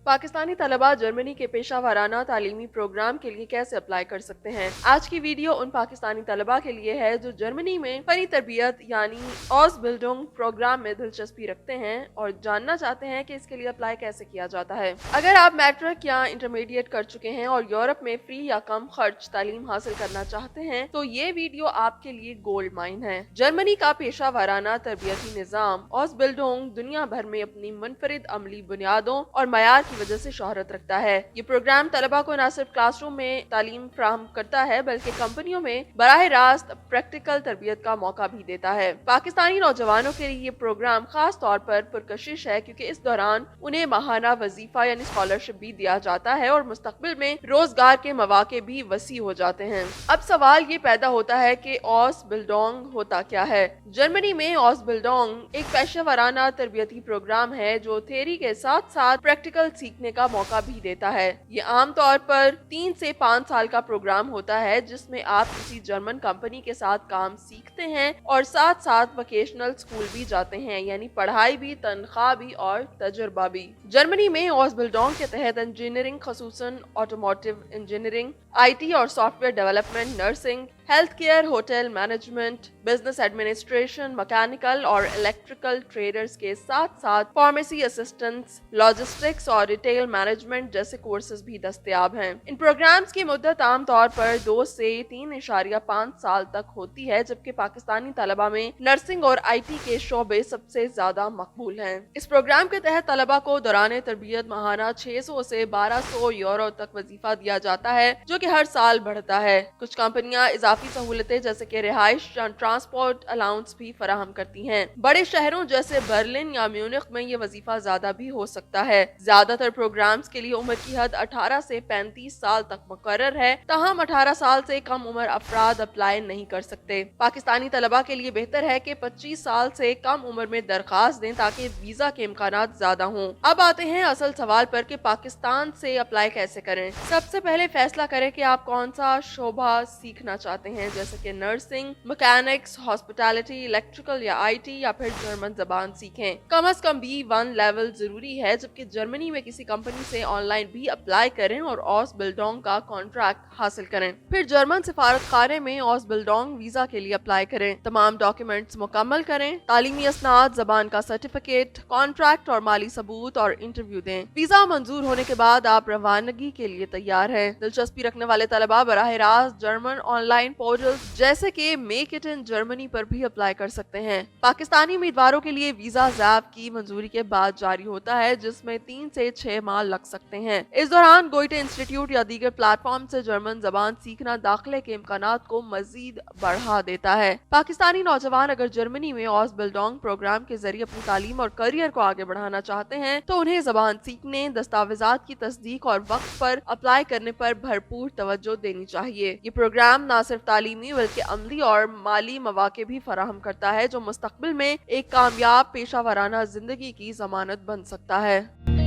पाकिस्तानी तलबा जर्मनी के पेशा वाराना तालीमी प्रोग्राम के लिए कैसे अप्लाई कर सकते हैं। आज की वीडियो उन पाकिस्तानी तलबा के लिए है जो जर्मनी में फनी तरबियत यानी ऑसबिल्डिंग प्रोग्राम में दिलचस्पी रखते हैं और जानना चाहते हैं कि इसके लिए अप्लाई कैसे किया जाता है। अगर आप मैट्रिक या इंटरमीडिएट कर चुके हैं और यूरोप में फ्री या कम खर्च तालीम हासिल करना चाहते हैं तो ये वीडियो आपके लिए गोल्ड माइन है। जर्मनी का पेशा वाराना तरबियती निज़ाम ऑसबिल्डिंग दुनिया भर में अपनी मुनफरिद अमली बुनियादों और मयार की वजह से शोहरत रखता है। ये प्रोग्राम तलबा को न सिर्फ क्लासरूम में तालीम फराहम करता है बल्कि कंपनियों में बराह रास्त प्रैक्टिकल तरबियत का मौका भी देता है। पाकिस्तानी नौजवानों के लिए ये प्रोग्राम खास तौर पर पुरकशिश है क्योंकि इस दौरान उन्हें माहाना वजीफा यानी स्कॉलरशिप भी दिया जाता है और मुस्तकबिल में रोजगार के मौके भी वसी हो जाते हैं। अब सवाल ये पैदा होता है कि ऑसबिल्डिंग होता क्या है। जर्मनी में ऑसबिल्डिंग एक पेशा वाराना तरबियती प्रोग्राम है जो थ्योरी के साथ साथ प्रैक्टिकल सीखने का मौका भी देता है। ये आमतौर पर 3 से 5 साल का प्रोग्राम होता है जिसमें आप किसी जर्मन कंपनी के साथ काम सीखते हैं और साथ साथ वोकेशनल स्कूल भी जाते हैं यानी पढ़ाई भी, तनख्वाह भी और तजुर्बा भी। जर्मनी में ऑसबिल्डिंग के तहत इंजीनियरिंग खसूसन ऑटोमोटिव इंजीनियरिंग, IT और software development, nursing, health care, hotel management, business administration, mechanical और इलेक्ट्रिकल ट्रेडर्स के साथ साथ फार्मेसी असिस्टेंट्स, लॉजिस्टिक्स और रिटेल मैनेजमेंट जैसे कोर्सेज भी दस्तयाब हैं। इन प्रोग्राम्स की मुद्दत आमतौर पर 2 से 3.5 साल तक होती है जबकि पाकिस्तानी तलबा में नर्सिंग और IT के शोबे सबसे ज्यादा मकबूल हैं। इस प्रोग्राम के तहत तलबा को दौरान तरबियत माहाना 600 से 1200 यूरो तक वजीफा दिया जाता है जो कि हर साल बढ़ता है। कुछ कंपनियां इजाफी सहूलतें जैसे कि रिहाइश या ट्रांसपोर्ट अलाउंस भी फराहम करती हैं। बड़े शहरों जैसे बर्लिन या म्यूनिख में ये वजीफा ज्यादा भी हो सकता है। ज्यादातर प्रोग्राम्स के लिए उम्र की हद 18 से 35 साल तक मुकर्रर है, ताहम 18 साल से कम उम्र अफराद अप्लाई नहीं कर सकते। पाकिस्तानी तलबा के लिए बेहतर है कि 25 साल से कम उम्र में दरखास्त दें ताकि वीजा के इम्कानात ज्यादा हों। अब आते हैं असल सवाल पर कि पाकिस्तान से अप्लाई कैसे करें। सबसे पहले फैसला करें कि आप कौन सा शोबा सीखना चाहते हैं जैसे कि नर्सिंग, मैकेनिक्स, हॉस्पिटैलिटी, इलेक्ट्रिकल या IT या फिर जर्मन जबान सीखें। कम से कम B1 लेवल जरूरी है जबकि जर्मनी में किसी कंपनी से ऑनलाइन भी अप्लाई करें और ऑसबिल्डिंग का कॉन्ट्रैक्ट हासिल करें। फिर जर्मन सिफारत खाने में ऑसबिल्डिंग वीजा के लिए अप्लाई करें। तमाम डॉक्यूमेंट्स मुकम्मल करें, तालीमी असनाद, जबान का सर्टिफिकेट, कॉन्ट्रैक्ट और माली सबूत और इंटरव्यू दें। वीजा मंजूर होने के बाद आप रवानगी के लिए तैयार हैं। दिलचस्पी रखने वाले तलबा बराह रास्त जर्मन ऑनलाइन पोर्टल जैसे कि मेक इट इन जर्मनी पर भी अप्लाई कर सकते हैं। पाकिस्तानी उम्मीदवारों के लिए वीजा ज़ैब की मंजूरी के बाद जारी होता है जिसमें 3 से 6 माह लग सकते हैं। इस दौरान गोइटे इंस्टीट्यूट या दीगर प्लेटफॉर्म से जर्मन जबान सीखना दाखिले के इम्कानात को मजीद बढ़ा देता है। पाकिस्तानी नौजवान अगर जर्मनी में ऑसबिल्डिंग प्रोग्राम के जरिए अपनी तालीम और करियर को आगे बढ़ाना चाहते हैं तो उन्हें जबान सीखने, दस्तावेजात की तस्दीक और वक्त पर अप्लाई करने पर भरपूर तवज्जो देनी चाहिए। ये प्रोग्राम न सिर्फ तालीमी बल्कि अमली और माली मौके भी फराहम करता है जो मुस्तकबिल में एक कामयाब पेशा वाराना जिंदगी की जमानत बन सकता है।